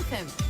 FM।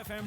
FM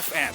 FM।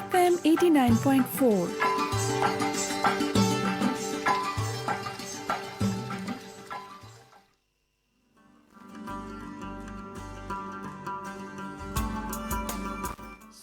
FM 89.4।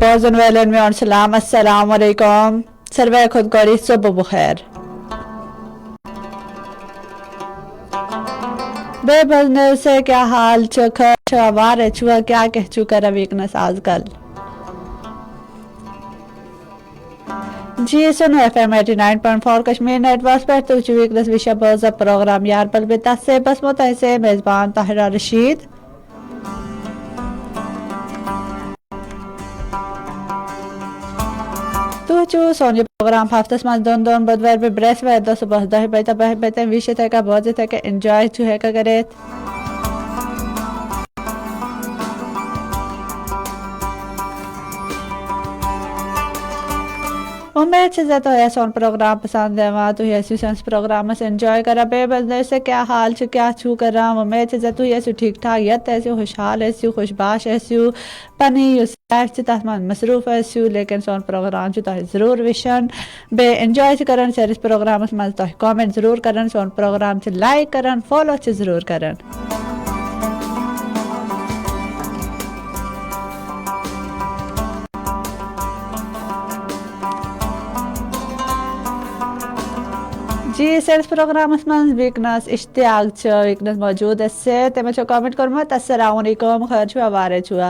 بازن villain میان سلام السلام علیکم سروے خود گوری صبح بخیر بے بزنے سے کیا حال چکر شوار چوا کیا کہہ چکا را ویکنس آج کل جی سنو F M 89.4 Kashmir network پر تو ویکنس وشا بازا پروگرام یار بل بیتا سے بس متعین سے میزبان طاہرہ رشید تو سونی پروگرام ہفتہ من دون بدوار به برس و دو صبح 10 بجے تا بهت ویشه تا که بازی تا که انجوی تو هک کرید امید سے تو یہ سون پروگرام پسند ہے وا تو یہ سیسنس پروگرام سے انجوy کرا بے بندے سے کیا حال چ کیا چھو کرا امید سے تو یہ ٹھیک ٹھاک یت ایسے خوشحال ایسے خوشباش ایسے پنی لائف سے تمام مصروف ایسے لیکن سون پروگرام جو تو ضرور وشن بے انجوy کرن سے اس پروگرام میں تو کمنٹ ضرور کرن سون پروگرام سے لائک کرن فالو سے ضرور کرن جی سیلس پروگرام من ویکنس اشتیاق چھ ویکنس موجود ہے تے میں کمنٹ کرم السلام علیکم خیر چھو وارے چھو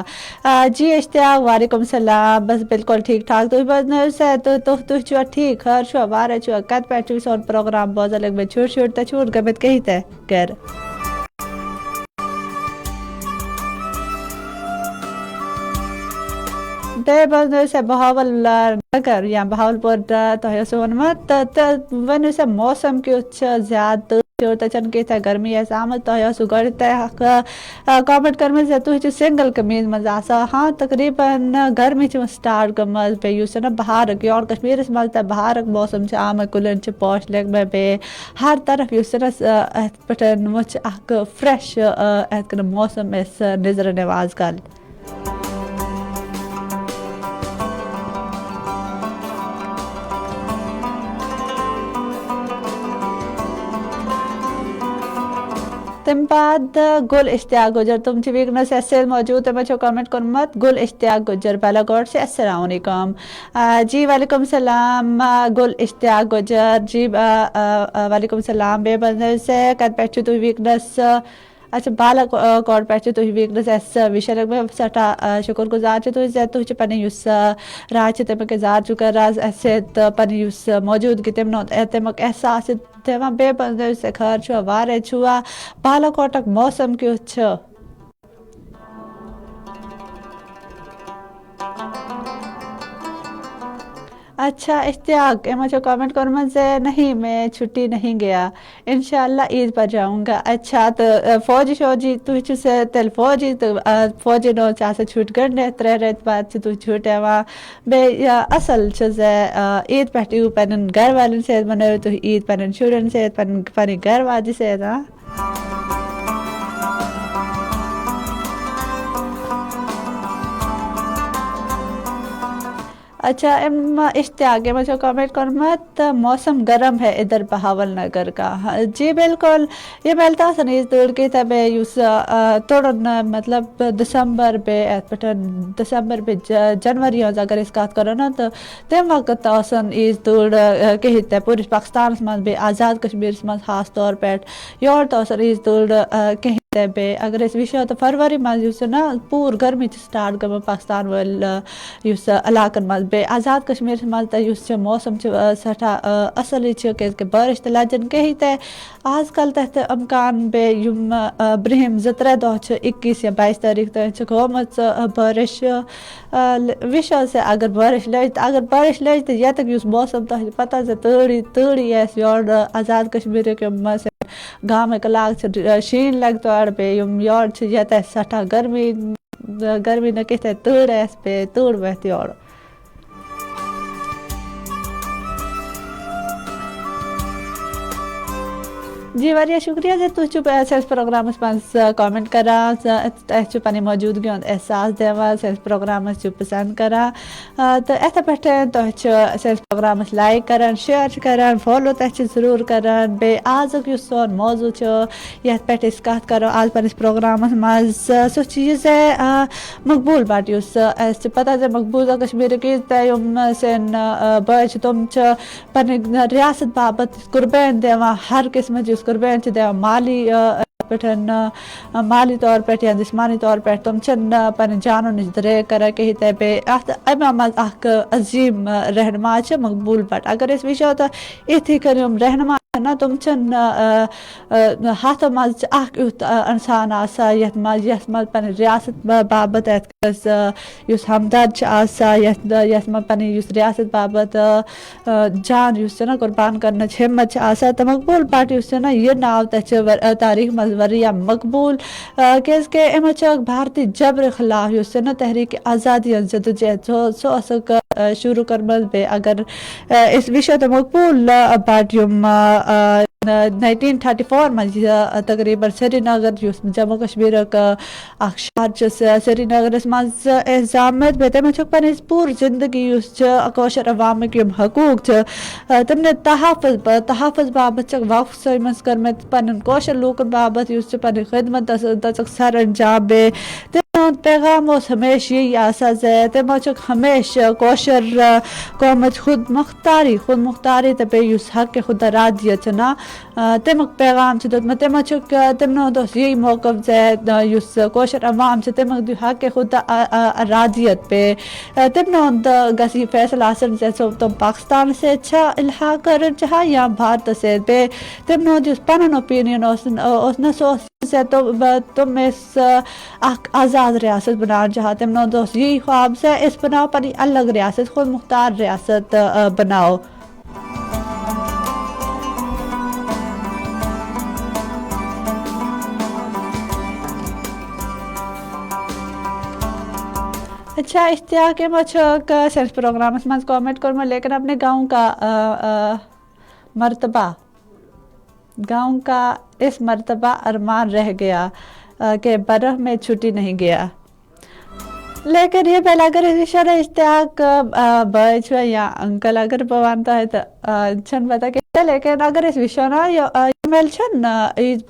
جی اشتیاق وعلیکم السلام بس بالکل ٹھیک ٹھاک تو بس سے تو چھو ٹھیک خیر چھو وارے چھو کت پیٹو سون پروگرام باز لگ میں چھوڑ گبت کہی تے کر بے بس سے بہاول نگر یا بہاولپور تو سون مت ون سے موسم کی زیادہ چن کے گرمی ہے آمد تو سو گڑتے کامنٹ کر سے تو سنگل قمیض مز آسا ہاں تقریباً گرمی سٹارٹ گمز بیس نا بہار اور کشمیر مز بہار موسم آم کلن پوش لگ میں بے ہر طرف اس پہ مجھ فریش موسم اس نظر نواز کل تم بعد گل اشتیاق گجر تم چھ ویکنس ایسے موجود ہے میں کمنٹ کر مت گل اشتیاق گجر پہلا گوڈ سے السلام علیکم جی وعلیکم السلام گل اشتیاق گجر جی وعلیکم السلام بے بندے سے کت پیچھو تو ویکنس اچھا بالا کوڈ پیچھو تو ویکنس ایس وشلگ میں سٹا شکر گزار تو پنی یوس راج تمک زار چکا راز ایسے پنی یوس موجود کی تمک احساس تمام بے بندے سے خیر چھو وارے چھو بالا کوٹک موسم کی چھو اچھا اشتیاق مجھے کامنٹ کرما سے نہیں میں چھٹی نہیں گیا انشاءاللہ عید پر جاؤں گا. اچھا تو فوجی تو سے تل فوجی تو فوجی نو چاہے چھٹ گڑنے 3 رت بعد تو چھٹے وا بے اصل چیز عید پٹیو پنن گھر والن سے منو تو عید پنن شرن سے پن گھر واجی سے نا. اچھا اشتیاق مجھے کامنٹ کرمت موسم گرم ہے ادھر بہاول نگر کا. جی بالکل یہ ملتا سنیز دوڑ کے تب یوس توڑن مطلب دسمبر پہ جنوری اگر اس بات کرو نا تو تم وقت آسن عیز دوڑ کہتے پورے پاکستان مز بے آزاد کشمیر مز خاص طور پہ یور تو عیز دوڑ کہتے بے اگر اس وشو تو فروری مز نا پور گرمی سٹارٹ گم پاکستان ول علاقن مز بے آزاد کشمیر مز موسم سٹھا اصل کہ بارش تو لجن کہیں تے آج کل تحت امکان بے یم برہم 2-3 دہ 21 یا 22 تاریخ تک ہومت بارش وشو سے اگر بارش لج تو یہ تک موسم تہ پتہ سے تڑی ایس یور آزاد کشمیر کے مز گام علاق شین لگتا اور پہ یم یور یہ سٹھا گرمی نہ کہتے تڑ ایس پہ تڑ بہتی اور جی واریاہ شکریہ جی تُہۍ سٲنِس پروگرامس منٛز کامنٹ کران اَسہِ چھُ پنٕنۍ موجوٗدگی ہُنٛد احساس دِوان سٲنِس پروگرامس چھُ پسنٛد کران تہٕ یِتھے پٲٹھۍ تُہۍ چھِ سٲنِس پروگرامس لایک کران شیر چھِ کران فالو تہِ چھِ ضروٗر کران بیٚیہِ آزُک یُس سون موضوع چھُ یتھ پٮ۪ٹھ أسۍ کتھ کرو آز پننِس پروگرامس منٛز سُہ چھُ یہِ زِ مقبوٗل بٹ یُس اَسہِ چھِ پتہ زِ مقبوضہ کشمیٖرٕکۍ ییٖتیٛاہ یِم سٲنۍ بٲے چھِ تِم چھِ پنٕنۍ ریاست باپت قربٲنۍ دِوان ہر قسمٕچ یُس قربٲنۍ چھِ دِوان مالی طور پہ یا جسمانی طور پہ تم پنٕنۍ جانو نش درے کران کہیں تے بیٚیہِ اتھ اَمہِ منٛز اکھ عظیٖم رہنما چھِ مقبوٗل بٹ اگر أسۍ وٕچھو تہٕ یِتھٕے کٔنۍ یِم رہنما نا تم ہاتھو مز اخ یُتھ انسان آسان یتھ مز پنٕنۍ ریاست باپت یُس ہمدرد چھُ آسان یتھ مز پنٕنۍ یُس ریاست باپت جان یُس نا قربان کرنٕچ ہمت چھِ آسان تہٕ مقبوٗل بٹ یُس نا یہِ ناو تہِ چھِ تاریخ منٛز واریاہ مقبوٗل کیازِ کہ أمۍ چھُ اکھ بھارتی جبر خلاف یُس نا تحریک آزادی ہٕنٛز جدوجہد سُہ اوسُکھ شروٗع کٔرمٕژ بیٚیہِ اگر أسۍ وٕچھو تہٕ مقبوٗل بٹ یِم 1934 منٛز تقریٖباً سری نگر یُس جموں کشمیٖرُک اکھ شہر چھُ سری نگرس منٛز ٲسۍ زامٕتۍ بیٚیہِ تٔمۍ چھُکھ پنٕنۍ پوٗرٕ زندگی یُس چھِ کٲشِر عوامٕکۍ یِم حقوٗق چھِ تٔمۍ تحفظ باپت چھکھ وقف سٲمٕژ کٔرمٕژ پنٕنۍ کٲشِر لوٗکن باپت یُس چھُ پنٕنۍ خدمت دژٕکھ سر انجام بیٚیہِ تِمن ہُنٛد پیغام اوس ہمیشہِ یی آسان زِ تِمو چھُکھ ہمیشہِ کٲشِر قومٕچ خود مختاری تہٕ بیٚیہِ یُس حقِ خدا رادیت چھِ نا تمیُک پیغام چھُ دیُتمُت تِمو چھُکھ تِمن ہُنٛد اوس یی موقف زِ یُس کٲشِر عوام چھِ تمیُک دیو حقِ خدا رادیت پے تِمن ہُنٛد گژھِ یہِ فیصلہٕ آسُن زِ تِم پاکستانس سۭتۍ چھا الحاق کرُن چاہے یا بھارتس سۭتۍ بیٚیہِ تِمن ہُنٛد یُس پنُن اوپیٖنین اوس نہ سُہ اوس زِ تِم ٲسۍ اکھ آزاد ریاست بناوُن چاہان تِمن ہُنٛد اوس یی خواب زِ أسۍ بناوو پنٕنۍ الگ ریاست خود مختار ریاست بناوو. اچھا اشتیاق چھُکھ سٲنِس پروگرامس منٛز کامنٹ کوٚرمُت لیکن اپنے گاؤں کا اس مرتبہ ارمان رہ گیا کہ برف میں چھٹی نہیں گیا لیکن یہ پہلے اگر اشتیاق بٲے چھُ یا انکل اگر بہٕ وَنہٕ تۄہہِ تہٕ چھَنہٕ پتہ کینٛہہ لیکن اگر أسۍ وٕچھو نا یِمن چھَنہٕ عیٖد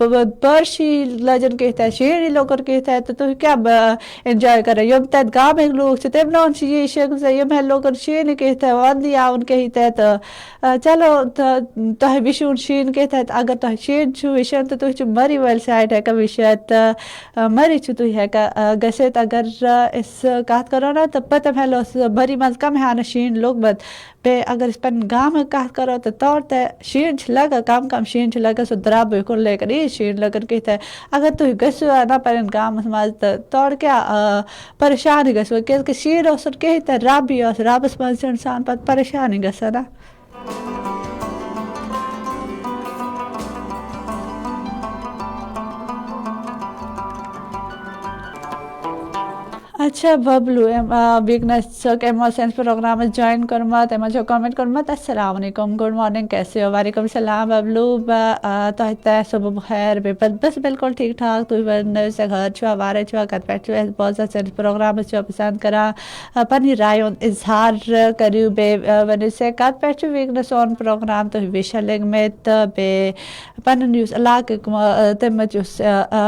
بٲرشی لجن کینٛہہ شیٖن لوٚگُن کینٛہہ تہٕ تُہۍ کیٛاہ اٮ۪نجاے کران یِم تتہِ گامٕکۍ لوٗکھ چھِ تِمن ہُنٛد چھُ یی شوق زِ یِم لوٚگُن شیٖنہٕ کینٛہہ وندٕ یاوُن کینٛہہ تہٕ چلو تۄہہِ وٕچھوُن شیٖن کینٛہہ اگر تۄہہِ شیٖن چھُ وٕچھُن تہٕ تُہۍ چھِو مری وٲلۍ سایڈ ہٮ۪کان وٕچھِتھ مری چھِو تُہۍ ہٮ۪کان گٔژھِتھ اگر أسۍ کتھ کرو نا تہٕ پٔتِم ہیلہِ اوس مری منٛز کم ہانہٕ شیٖن لوٚگمُت بیٚیہِ اگر أسۍ پنٕنۍ گامٕکۍ کت کرو تو تور تے شین لگا کم کم شین لگا سو دراب کن لے کر یہ شین لگن کہتے اگر تھی گسو نا پن گامس مز تو تور کیا پریشانی گسو کہ شین اس کہتے ربی اس ربس مز انسان پتہ پریشانی گسا نا اچھا ببلو ویکنس ایموشنس پروگرام جوائن کرمت ایم جو کامنٹ کرمت السلام علیکم گڈ مارننگ کیسے ہو وعلیکم السلام ببلو تو صبح بخیر بس بالکل ٹھیک ٹھاک تو سے گھر چھوا وارے چھوا کت پہ چھو بہت سارے پروگرام چھو پسند کرا پنی رائے اظہار کریو بے ون سے کت پہ چھو ویکنس آن پروگرام تو ویشا لگ میں بے پن یوس علاقہ تم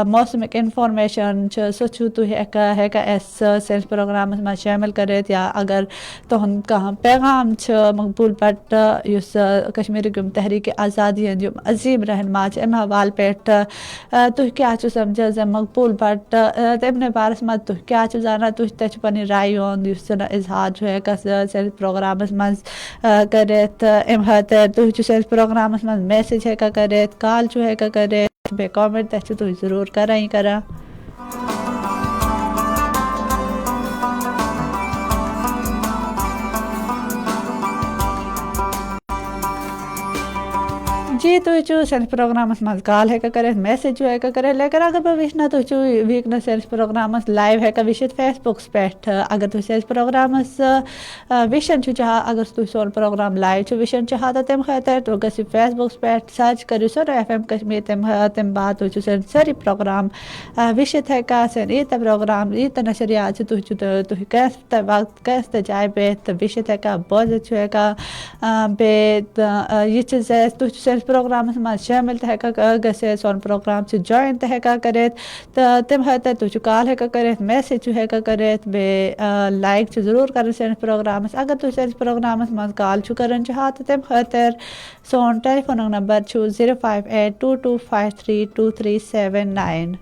موسمک انفارمیشن سو چھو تو ہیکا ایس سینس پروگرام میں شامل کرت یا اگر تہن کہاں پیغام مقبول بٹ اس کشمیر کم تحریک آزادی ہم عظیم رہنما ام حوالہ پہ تھی کیا سمجھا زِ مقبول بٹ تمنے بارس مز تھی کیا زانا تھی پنہ رائے ہند اس اظہار سینس پروگرامس مز کرت ام خاطر تھی سینس پروگرامس مز میسیج ہیکا کرت کال ہیکا کرت بے کامنٹ تھی ضرور کرا کرا جی تھی سینس پروگرامس مز کال ہیکا کرت میسیج ہیکا کرت لیکن اگر بہ وچنا تھی ویکنس سینس پروگرامس لائیو ہیکا وچت فیس بکس پہ اگر تھی سینس پروگرامس وچن چاہا اگر تھی سون پروگرام لائیو وچن چاہا تو تم خاطر تو گھو فیس بکس پہ سرچ کرو سونو ایف ایم کشمیر تم بعد تھی سین ساری پروگرام وچت ہیکا سین ایت پروگرام ایت نشریات تھی کس وقت کس جائے بہت وچت ہیکا بوزت ہیکا بے یہ تھی سینس پروگرامس مز شامل ہیکا گھت سون پروگرام سے جوائن ہیکا کرت تو تم خاطر تھی کال ہیکا کرت میسیج ہیکا کرت بے لائک ضرور کرن سینس پروگرامس اگر تھی سینس پروگرامس مز کال کرن چاہا تو تم خاطر سون ٹیلیفون نمبر 05822532379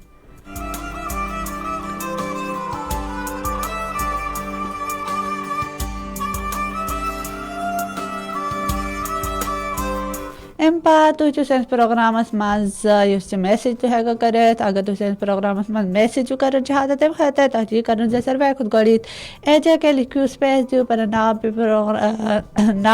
ام پہ تھی سینس پروگرامس مز میسیج ہیکا کرت اگر تھی سینس پروگرامس مز میسیج کرن چاہا تو تم خاطر تھی کرن ساروی کھت گۄڈٕ ایج کے لکھو سپیس دیو پن ناو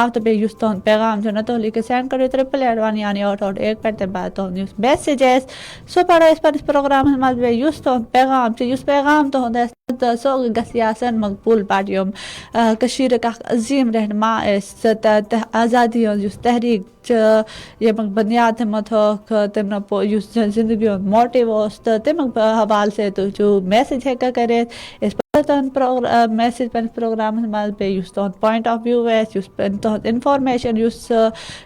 تو بیٚیہِ یُس تُہُنٛد پیغام چھُ نہ تُہۍ لکھِو سینڈ کٔرِو 888 یعنی 881 پٮ۪ٹھ تمہِ بعد تُہُنٛد یُس میسیج آسہِ سُہ پَرو أسۍ پنٛنِس پروگرامس منٛز بیٚیہِ یُس تُہُنٛد پیغام چھُ یُس پیغام تُہُنٛد آسہِ سُہ گژھِ آسن مقبوٗل بٹ یِم کٔشیٖرٕکۍ اکھ عظیٖم رہنما ٲسۍ آزادی ہٕنٛز یُس تحریٖک یمیُک بنیاد تِمو تھٲوکھ تمو یُس زندگی ہُنٛد موٹِو اوس تہٕ تمیُک حوالہٕ سے تُہۍ چھِو میسیج ہیکا کٔرِتھ أسۍ تُہُنٛد میسیج پنٛنِس پروگرامس منٛز بیٚیہِ یُس تُہُنٛد پویِنٹ آف وِو آسہِ یُس تُہُنٛد اِنفارمیشن یُس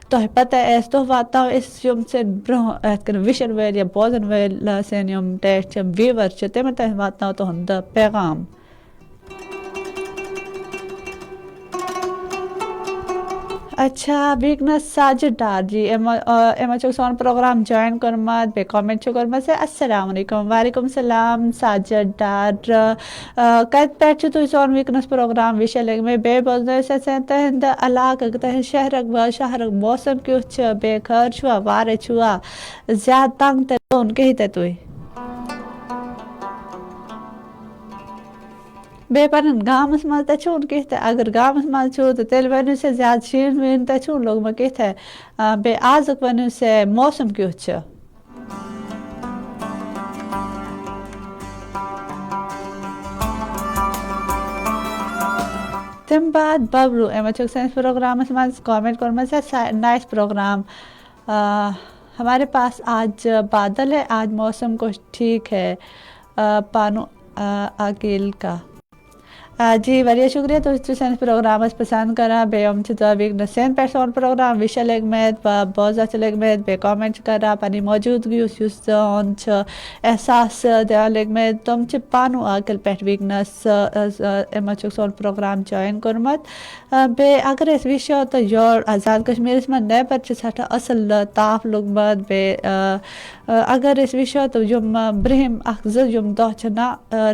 تۄہہِ پتہ آسہِ تُہۍ واتناوو أسۍ یِم سٲنۍ برونٛہہ یِتھ کٔنۍ وٕچھن وٲلۍ یا بوزن وٲلۍ سٲنۍ یِم ٹیسٹ چھِ ویٖور چھِ تِمن تانۍ واتناوو تُہُنٛد پیغام اچھا ویکنس ساجد ڈار جی ایم سون پروگرام جوائن کرمت بے کامنٹ کرمت سے السلام علیکم وعلیکم السلام ساجد ڈار کت پہ تھی سون ویکنس پروگرام وشے لگ میں بے بوزن تہند علاقہ تہند شہرک موسم کیُتھ بے خیر چھوا وارے چھوا زیادہ تنگ تون کہتے تھی بے پن گامس مز تون کہتے اگر گامس مز چھو تو تیل ونو سے زیادہ شین وین تون لوگ میں کہتے بے آزک ونو سے موسم کیُتھ تم بعد ببلو ایم سائنس پروگرامس مز کامنٹ کورمت ہے نائس پروگرام ہمارے پاس آج بادل ہے آج موسم کچھ ٹھیک ہے پانو عقیل کا جی واریاہ شکریہ تُہۍ سٲنِس پروگرامس پسند کران بیٚیہِ یِم چھِ ویکنس سین پٮ۪ٹھ سون پروگرام وٕچھان لٔگمٕتۍ بوزان چھِ لٔگمٕتۍ بیٚیہِ کامنٹ چھِ کران پنٕنۍ موجوٗدگی یُس تُہُنٛد چھُ احساس دِوان لٔگمٕتۍ تِم چھِ پانو عاقل پٮ۪ٹھ ویکنس یِمو چھُکھ سون پروگرام جوین کوٚرمُت بیٚیہِ اگر أسۍ وٕچھو تہٕ یور آزاد کشمیٖرس منٛز نیبر چھِ سٮ۪ٹھاہ اصل تاپھ لوٚگمُت بیٚیہِ اگر أسۍ وٕچھو تہٕ یِم برٛہِم اکھ زٕ یِم دۄہ چھِ نہ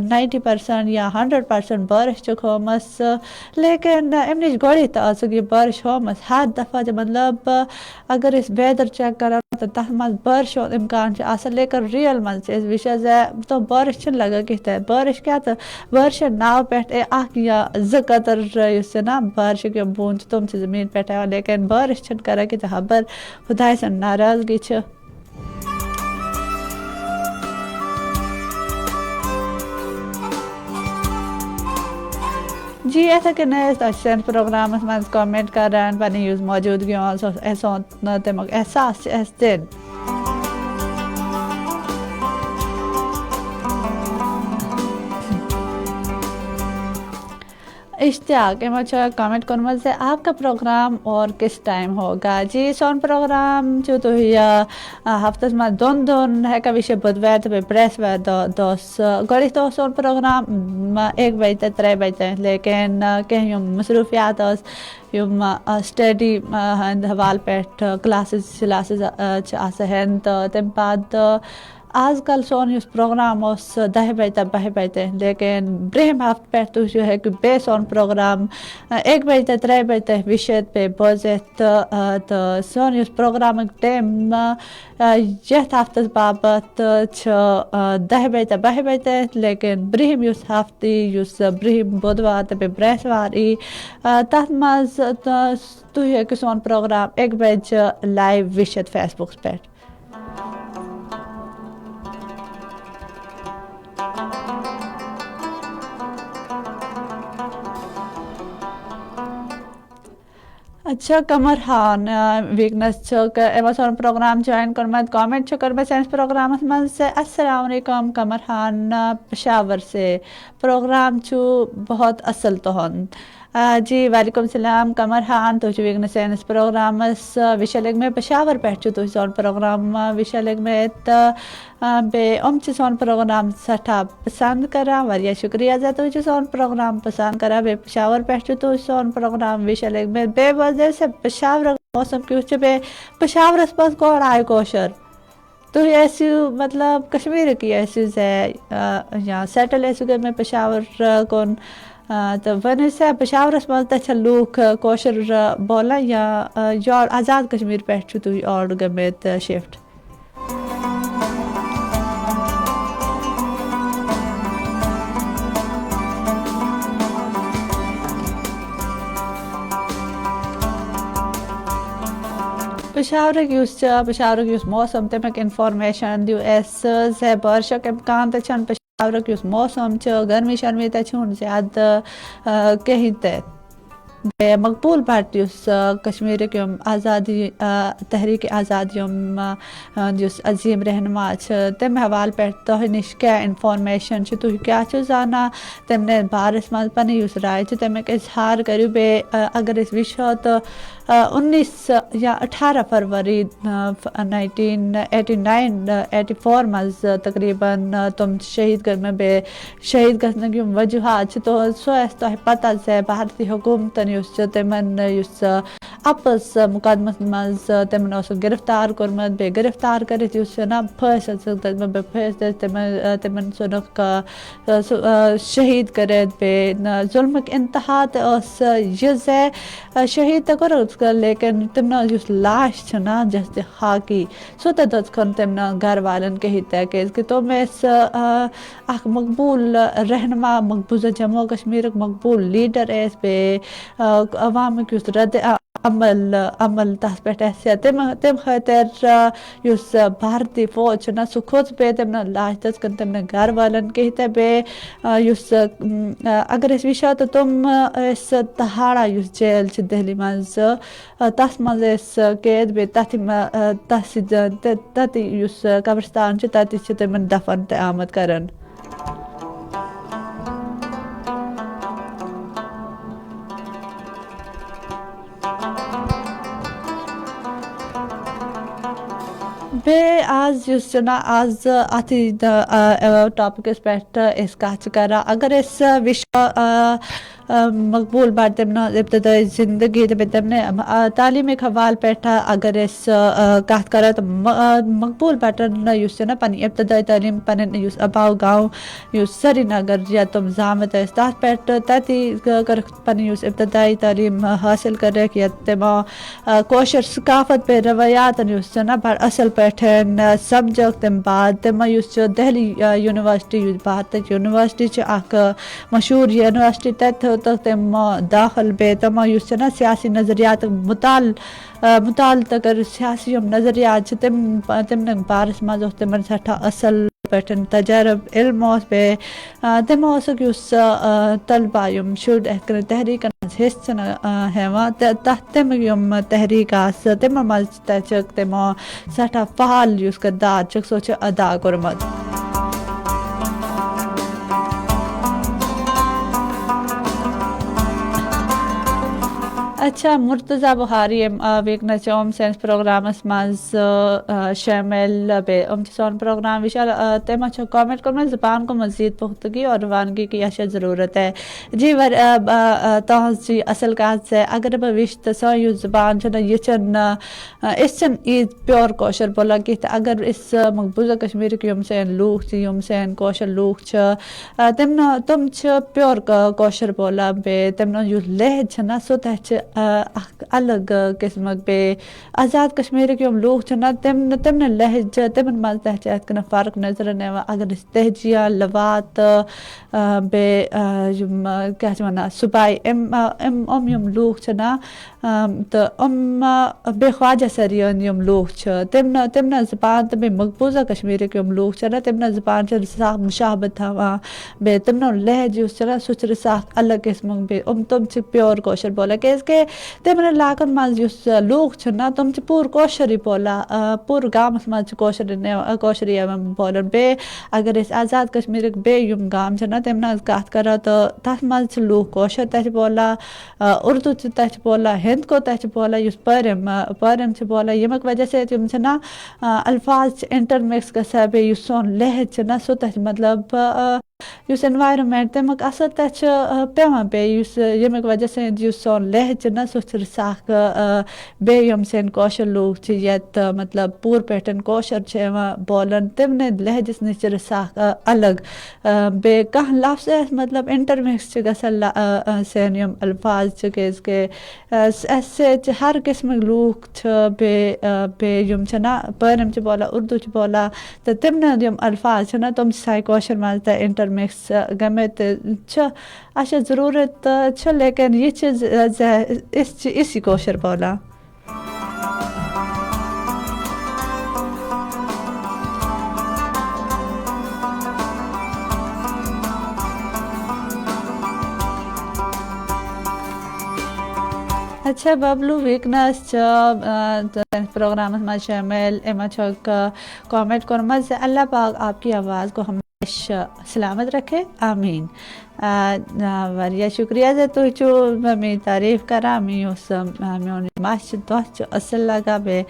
90% یا 100% بارش بارش ہومس لیکن ام نش گوڑی تو یہ بارش ہومس ہر دفعہ مطلب اگر اس ویدر چیک کرو تو تر مز بارش امکان لیکن ریئل مز وچا تو بارش لگا کہتے بارش کیا تو بارش ناو پہ یا قطر اس نا بارش کی بوند تم زمین پہ لیکن بارش کران کہ خبر خدا سن ناراضگی جی ایسا کہ سین پروگرام من کامنٹ کران پنی یس موجودگی تمیک احساس دن اشتیاق کامنٹ کورمت سے آپ کا پروگرام اور کس ٹائم ہوگا جی سون پروگرام جو تو ہفتس میں دون ہے کبھی بدوار تو برسوار دوس گوڑی تو سون پروگرام 1 بجے 3 بجے لیکن کہیں مصروفیات اسٹڈی ہند حوالہ پہ کلاسز تو تم بعد آج کل سون اس پروگرام 10 بجے تک 12 بجے لیکن برہم ہفتہ پہ تو جو ہے کہ بے سون پروگرام 1 بجے 3 بجے وشد پہ بوزت تو سون اس پروگرام ٹائم یت ہفتس بابت 10 بجے 12 بجے لیکن برہم اس ہفتے اس برہم بدوار تو برسوار تر مز تھی ہیکو سون پروگرام 1 بجے لائیو وشد فیس بکس پہ اچھا قمر خان ویکنس سون پروگرام جوائن کرمت کامنٹ کرمت سائنس پروگرام من سے السلام علیکم قمر خان پشاور سے پروگرام بہت اصل تہند جی وعلیکم السلام قمر خان تو ویکنس سائنس پروگرام وشلگ میں پشاور پہ سون پروگرام وشلگ میں بے سون پروگرام سٹھا پسند کرا وریا شکریہ تو سون پروگرام پسند کرا بے پشاور پہ تو سون پروگرام وشلگ میں بے وجہ سے پشاور موسم کی بے پشاورس پس گوڑ آئے کوشر تو ایسو مطلب کشمیر کی ایسو ہے یا سیٹل ایسو گئے میں پشاور کون تو ون سے پشاورس مز تھے لوک کوشر بولا یا یور آزاد کشمیر پہ تھی اور گمت شفٹ پشاور اس موسم تمیک انفارمیشن دیو ایس ہے بارشک امکان تھن پشاور اس موسم گرمی شرمی تھن زیادہ کہیں تے مقبول بھٹ اس کشمیر کے آزادی تحریک آزادی جس عظیم رہنما تم حوالہ پہ تہ نش کیا انفارمیشن تھی کیا زانا تم نے بارس من پنی اس رائے تمیک اظہار کرو بے اگر اس وچو تو 19 یا 18 فروری 1984 مز تقریباً تم شہید گر میں بے شہید گھن کی وجوہات تو سو اس تہ پتہ سے بھارتی حکومتن اس تمن اس اپس مقدمس مز تمن گرفتار کورمت بے گرفتار کرت اس نا پھس بے پھس تمن سنک شہید کرت بے ظلمک انتہا اس یہ شہید تو کر لیکن تمنا اس لاش نا جس خاکی سو تن تمنا گھر والن کہتے کہ تم اس اخ مقبول رہنما مقبوضہ جموں کشمیر مقبول لیڈر اس بے عوام کی اس رد عمل تس پہ تم خاطر اس بھارتی فوج نا سہ کھوت بے تمنا لاش تس کن تمنا گھر والن کہتے بے اس اگر اس وچو تو تم اس تہاڑا اس جیل دہلی مز تس مز قید بے تس اس قبرستان تت تمن دفن آمد کرن بے آز اس نا آز اتھی ٹاپکس پہ اس کت کرا اگر اس وچو مقبول بات تمنا ابتدائی زندگی تمنے تعلیمی حوالہ پہ اگر کت کرو تو مقبول بٹن نا پنی ابتدائی تعلیم پن اباؤ گاؤں سری نگر یا تم زامت تر پہ تتی کر پنی ابتدائی تعلیم حاصل کرک یا تمو کوشر ثقافت پہ روایات نا بڑ اصل پہ سمجھک تم بعد تمو دہلی یونیورسٹی بھارت یونیورسٹی اخ مشہور یونیورسٹی تت تم داخل بے تمو نا سیاسی نظریات مطالعہ کر سیاسی نظریات تم بارس مز تم سٹھا اصل پہ تجرب علم بے تمو طلبہ شر تحریک حصہ تم تحریک تمو مز تمو سٹھا فعال کردار سو ادا کورمت. اچھا مرتضی بخاری ویکنا چوم سینس پروگرامس مز شامل بے سون پروگرام وشال تم کامنٹ کرنا زبان کو مزید پختگی اور روانگی کی اشیا ضرورت ہے جی تہذ جی اصل کات سے اگر بہ وش تو سو زبان یہ اس عید پیور کوشر بولا کہ اگر اس مقبوضہ کشمیر کی سین لوگ یم سین کوشر لوگ تم پیور کوشر بولا بے تم لہج نا سو تہ الگ قسم بے آزاد کشمیر کی لوگ تم لہج تم مز تہ فرق نظر اگر تہجیہ لوات بے کیا ونان صوبائی یم لوگ نا تو بے خواجہ سرین یم لوگ تم زبان تو بے مقبوضہ کشمیر کی لوگ نا تم زبان ساخ مشابت تھا بے تم لہج نا سہ ساخ الگ قسم بے تم پیور کوشر بولا کہ تم علاقن مز لوگ نا تم پور کوشر بولا پور گامس مز کوشر بولن بے اگر آزاد کشمیر بے یم گام نا تم کت کرو تو تر مز لوگ کوشر تہ بولا اردو تہ بولا ہند کو تہ بولا پرم بولا یمک وجہ سے تم نا الفاظ انٹر مکس گا بے سون لہج نا سو تہ مطلب اس انوائرمنٹ تمیک اثر تہ پیوان بے یمک وجہ سے سون لہج نا سو ساخ بے یم سین کوشر لوگ یت مطلب پور پہ کوشر بولن تم لہجس نش ساخ الگ بے کھانا لفظ مطلب انٹر مکس گھن سین یم الفاظ کہ ہر قسم لوگ بے یم نا پرم بولا اردو بولا تو تم یم الفاظ نا تم سائے کوشر مز انٹر مکس گمت اچھا ضرورت لیکن یہ اسی کوشر بولا. اچھا ببلو ویکنس پروگرام میں شامل کامنٹ کورمت سے اللہ پاک آپ کی آواز کو ہمیشہ سلامت رکھے آمین. واریاہ شکریہ زِ تُہۍ چھِو میٛٲنۍ تعریٖف کران میون ماچھ دۄہ چھُ اصل لگان بیٚیہِ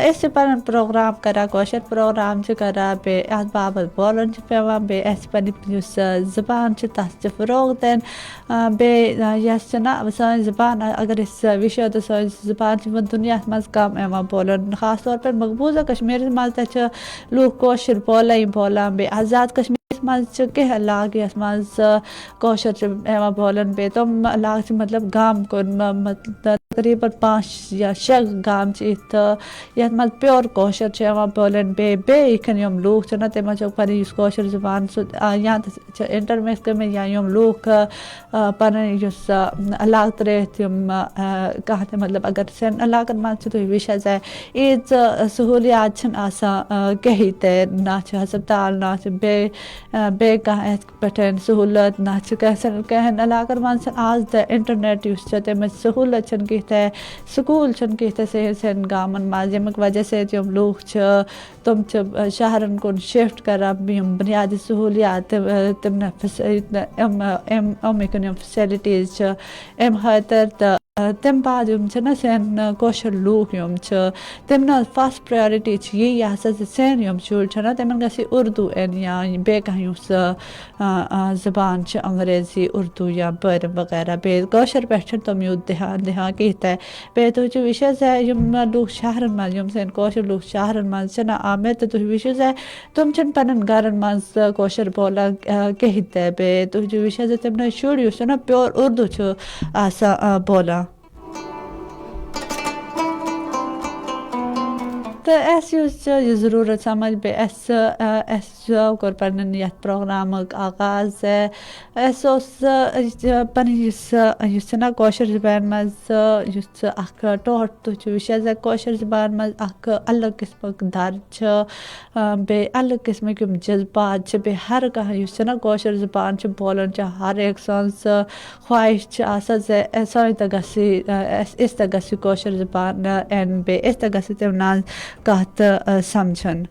أسۍ چھِ پنُن پروگرام کران کٲشُر پروگرام چھِ کران بیٚیہِ اَتھ باپتھ بولُن چھُ پیٚوان بیٚیہِ اَسہِ پنٕنۍ یُس زبان چھِ تتھ چھِ فروغ دِنۍ بیٚیہِ یۄس چھِنہ سٲنۍ زبان اگر أسۍ وٕچھو تہٕ سٲنۍ زبان چھِ وۄنۍ دُنیاہس منٛز کم یِوان بولُن خاص طور پٲٹھۍ مقبوضہ کشمیٖرس منٛز تہِ چھِ لوٗکھ کٲشُر بولان بولان بیٚیہِ آزاد کشمیٖرس منٛز چھِ کینٛہہ علاقہٕ یتھ منٛز کٲشُر چھِ یِوان بولان بیٚیہِ تِم علاقہٕ چھِ مطلب گام کُن تقریٖباً 5 یا 6 گام چھِ یِتھ یتھ منٛز پیور کٲشُر چھِ یِوان بولان بیٚیہِ یِتھ کٔنۍ یِم لوٗکھ چھِنہ تِمن چھِ پنٕنۍ یُس کٲشُر زبان سُہ یا تہِ چھِ انٹرمکس گٔمٕتۍ یا یِم لوٗکھ پنٕنۍ یُس علاقہٕ ترٲیِتھ یِم کانٛہہ تہِ مطلب اگر سانٮ۪ن علاقن منٛز چھِ تُہۍ وٕچھان زِ ییٖژ سہوٗلیات چھِنہٕ آسان کِہیٖنۍ تہِ نہ چھِ ہسپتال نہ چھِ بیٚیہِ کانٛہہ یِتھ پٲٹھۍ سہوٗلت نہ چھِ کینٛہَن علاقن منٛز چھِنہٕ آز تہِ انٹرنیٹ یُس چھِ تَمِچ سہوٗلت چھِنہٕ کِہیٖنۍ تہِ سکوٗل چھِنہٕ کِہیٖنۍ تہِ سانٮ۪ن گامن منٛز ییٚمیُک وجہ سۭتۍ یِم لوٗکھ چھِ تِم چھِ شہرن کُن شفٹ کران یِم بُنیادی سہوٗلیات تِم یِم فیسلٹیٖز چھِ امہِ خٲطرٕ تہٕ تم بعد نا سین کوشر لوک تم نا فسٹ پرائرٹی یہ سین شر نا تمن گژھِ اردو این یا بیٚیہِ کانٛہہ یُس زبان چھِ انگریزی اردو یا پٲرِم وغیرہ بیٚیہِ کٲشِر پٮ۪ٹھ چھِنہٕ تِم یوٗت دھیان دِوان کِہیٖنۍ تہِ بیٚیہِ تُہۍ وٕچھِو وٕچھِو زِ یِم لُکھ شہرن منٛز یِم سٲنۍ کٲشِر لُکھ شہرن منٛز چھِنہ آمٕتۍ تہٕ تُہۍ وٕچھِو زِ تِم چھِنہٕ پنٛنٮ۪ن گرن منٛز کٲشُر بولان کِہیٖنۍ تہِ بیٚیہِ تُہۍ وٕچھِو زِ تِم شُر یُس چھُ نا پیور اردو چھُ آسان بولان تو اَسہِ یُس چھُ یہِ ضروٗرت سمجھ بیٚیہِ اَسہِ کوٚر پنٛنٮ۪ن یَتھ پروگرامُک آغاز اَسہِ اوس پنٕنۍ یُس چھُ نا کٲشِر زبانہِ منٛز یُس اکھ ٹوٹھ تُہۍ چھِو وٕچھان زِ کٲشِر زبانہِ منٛز اکھ الگ قٕسمُک درد چھُ بیٚیہِ الگ قٕسمٕکۍ یِم جذبات چھِ بیٚیہِ ہر کانٛہہ یُس چھُ نا کٲشِر زبان چھِ بولان چھِ ہر ایک سٕنٛز خواہش چھِ آسان زِ سٲنۍ تہِ گژھِ أسۍ تہِ گژھِ کٲشِر زبان یِن بیٚیہِ أسۍ تہِ گژھِ تِمن کتھ سمجھن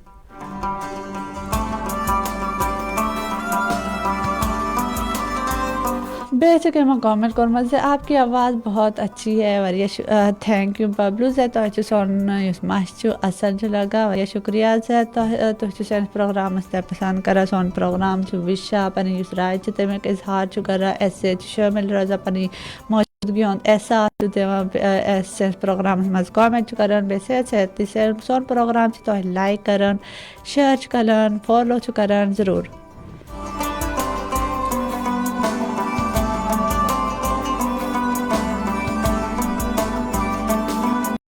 بیٚیہِ چھِ یِمو کامنٹ کوٚرمُت زِ آپ کی آواز بہت اچھی ہے واریاہ تھینک یوٗ ببلو زِ تۄہہِ چھُ سون یُس مَس چھُ اَصٕل چھُ لگان واریاہ شُکریہ زِ تُہۍ چھِو سٲنِس پروگرامس تہِ پسنٛد کران سون پروگرام چھُ وٕچھان پنٕنۍ یُس راے چھِ تمیُک اظہار چھُ کران اَسہِ سۭتۍ چھُ شٲمِل روزان پنٕنۍ موجوٗدگی ہُنٛد احساس چھُ دِوان اَسہِ پروگرامس منٛز کامنٹ چھُ کران بیٚیہِ صحت سون پروگرام چھُ تۄہہِ لایک کران شیر چھُ کران فالو چھُ کران ضروٗر